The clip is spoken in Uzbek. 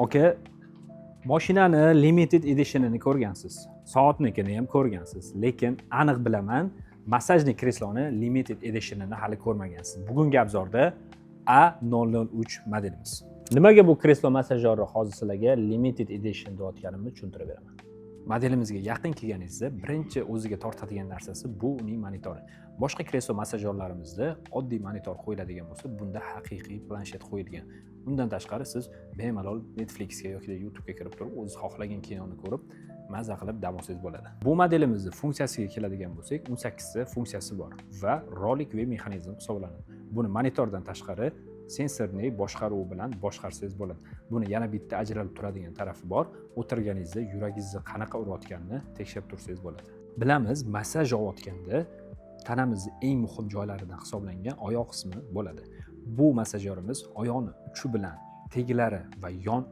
Aka, mashinani limited editionini ko'rgansiz, soatnikini ham ko'rgansiz, lekin aniq bilaman, massajli kresloni limited editionini hali ko'rmagansiz. Bugungi obzorda A003 modelimiz. Nimaga bu kreslo massajyorni hozir sizlarga limited edition deyotganimni tushuntirib beraman. Modelimizga yaqin kelganingizda birinchi o'ziga tortadigan narsasi bu uning monitori. Boshqa kreslo massajyorlarimizda oddiy monitor qo'yiladigan bo'lsa, bunda haqiqiy planshet qo'yilgan. Undan tashqari siz bemalol Netflixga yoki YouTube'ga kirib turib, o'zingiz xohlagan kinoni ko'rib, mazza qilib dam olsangiz bo'ladi. Bu modelimizning funksiyasiga keladigan bo'lsak, 18 ta funksiyasi bor va rolik ve mexanizm hisoblanadi. Buni monitordan tashqari sensorli boshqaruv bilan boshqarsangiz bo'ladi. Buni yana bitta ajralib turadigan tarafi bor. O'tirganingizda yuragingizni qanaqa urayotganini tekshirib tursangiz bo'ladi. Bilamiz, massaj olayotganda tanamizning eng muhim joylaridan hisoblangan oyoq qismi bo'ladi. Bu massajyorimiz oyoqni uchi bilan teglari va yon